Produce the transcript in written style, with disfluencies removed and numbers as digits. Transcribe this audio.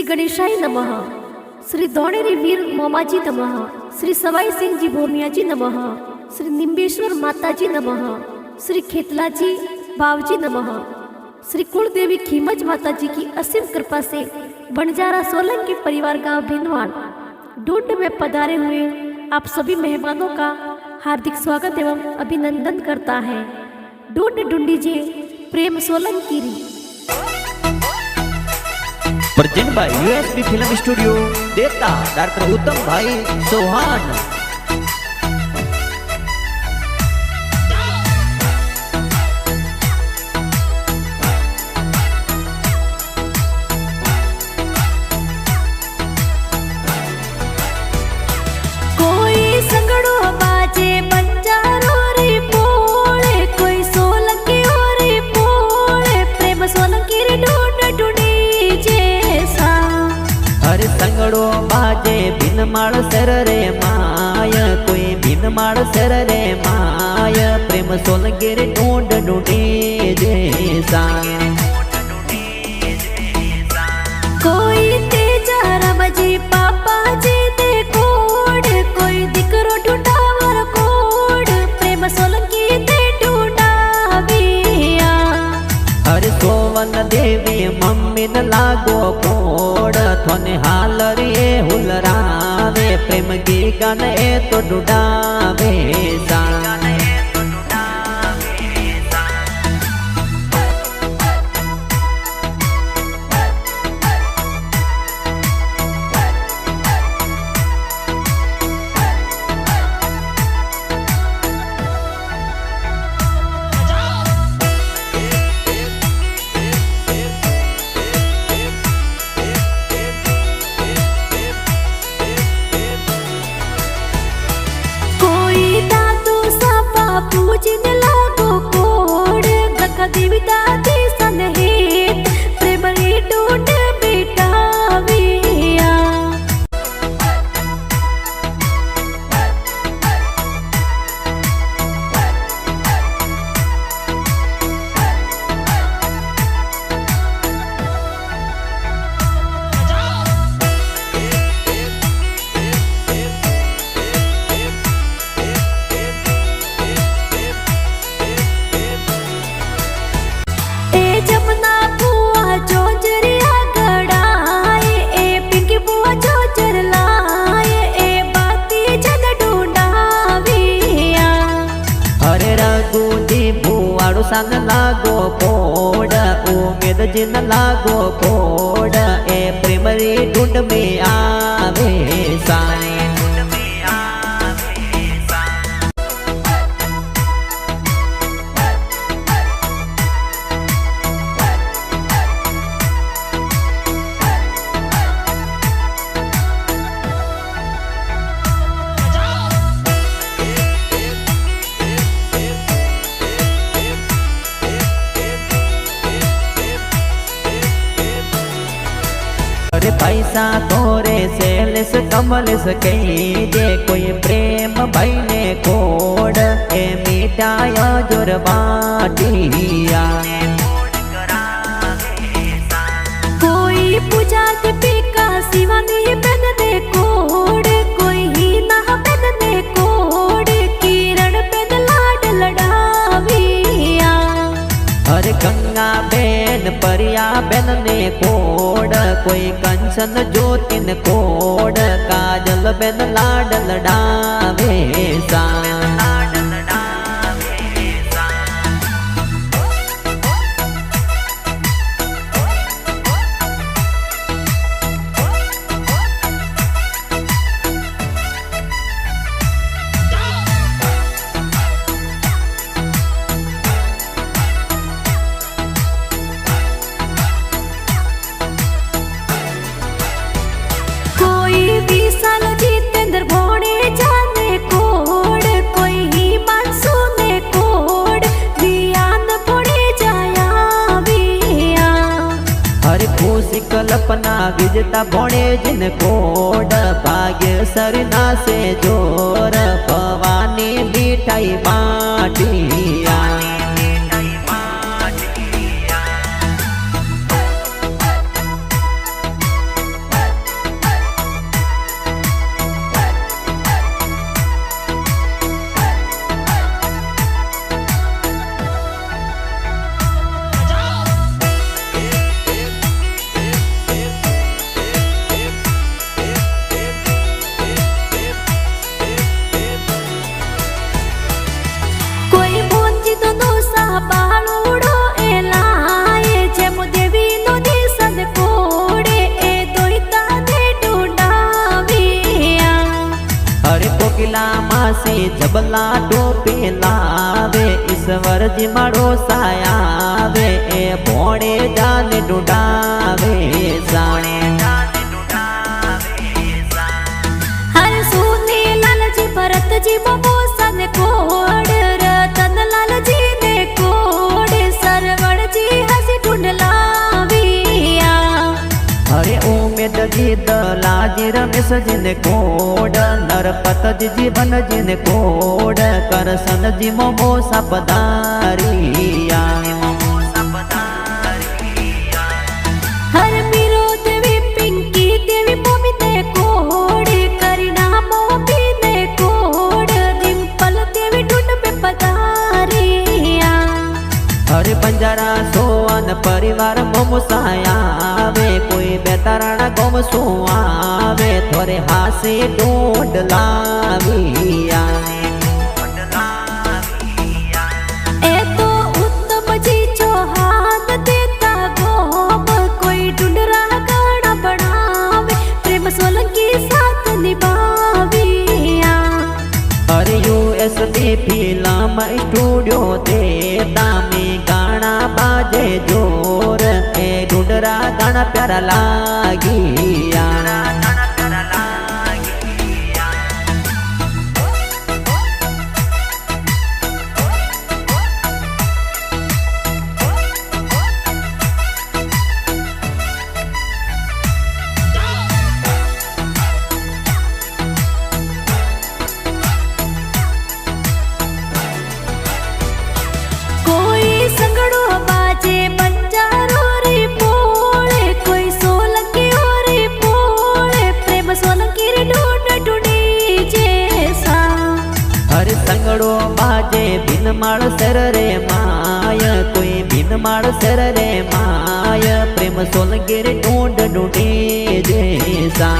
गणेशाय नमः। श्री दौड़ेरी वीर मोमाजी नमः। श्री सवाई सिंह जी भोमियाजी नमः। श्री निम्बेश्वर माताजी नमः। श्री खेतलाजी बावजी नमः। श्री कुलदेवी खीमज माताजी की असीम कृपा से बंजारा सोलंकी परिवार गांव भिनवान ढूंढ में पधारे हुए आप सभी मेहमानों का हार्दिक स्वागत एवं अभिनंदन करता है। ढूंढ ढूंढीजिए Prem Solanki. Present by USB film studio देता डॉक्टर उत्तम भाई चौहान। कोई संगड़ो बाजे बंजारो रे पोळे, कोई सोलंकी रे पोळे, प्रेम सोलंकी रे ढूंढ ढूंढीजे सा। अरे संगड़ो बाजे भिनमाळ सर रे माय, कोई भिनमाळ सर रे माय, प्रेम सोलंकी रे ढूंढ ढूंढी जैसा। कोई तेजा रमजी पापा जी दे कोड, कोई दिकरो ढूंढावर कोड, प्रेम सोलंकी दे ढूंढाविया। अरे सोवन देवी मम्मी न लागो कोड, थोने हाल रे हुलरावे, प्रेम की गान ए तो ढूंढावे सा। पूजिन लागो कोड, गका देवता दे सनहेत, प्रेम रे ढूंढ बेटाविया। जमुना बुआ जोजरिया गड़ाए, ए पिंकी बुआ जोजर लाए, ए बाती जग ढूंढाविया। अरे रघु जी भुआड़ो सन लागो कोड, उमेद जिन लागो कोड, ए प्रेम रे ढूंढ में आवे सा। अरे पैसा तोरे सेलेस कमलेस कहीं जे, कोई प्रेम भाई ने कोड, ए मिटाया जोर बाटिया। कोई पूजा के पीका शिवानी बन दे कोड, कोई ही ना बन दे कोड, किरण बन लाड लड़ाविया। अरे गंगा बेन परिया बेन ने कोड, कोई कंचन ज्योतिन कोड, काजल बेन लाड लड़ावे सा। कोई विशाल जितेंद्र भोणे जाने कोड, कोई ही मानसूने कोड, वियान भोणे जाया विया। हर खुशी कल्पना विजता भोणे जिन कोड, भाग्य सरना से जोर, भवानी मिठाई बाटिया। हासे जबला टोपी लावे ईश्वर जी मारो सायावे ए भोणे जाने डुडावे साणे हर सोने लाल जी भरत जी मोमोसा ने कोड रतन लाल जी ने कोड सरवण जी हसी ढूंढ लाविया अरे उमेद जी दलाजी रमेश जी ने कोड नरपत जी जीवन जी ने कोड करसन जी मोमोसा पधारिया हर मीरो देवी पिंकी देवी मोमी ने कोड करीना मोमी ने कोड डिंपल देवी ढूंढ पे पधारिया हरे बंजारा सोवन परिवार मोमुसायावे कोई बेताराना गोम सुआवे थोरे हासे ढूंढ लाविया ए तो उत्तम जी चौहान देता गोम कोई ढूंढ रहा गाना बनावे प्रेम सोलंकी साथ निभाविया अरे यूएसबी फिल्म स्टूडियो देता में गाना बाजे जोर ए ढूंढरा गाना प्यारा लागिया कोई संगड़ो बाजे बंजारो रे पोळे कोई सोलंकी रे पोळे प्रेम सोलंकी रे ढूंढ ढूंढी जैसा हर संगड़ो बाजे भिनमाळ सर रे माय कोई भिनमाळ सर रे माय प्रेम सोलंकी रे ढूंढ ढूंढी जैसा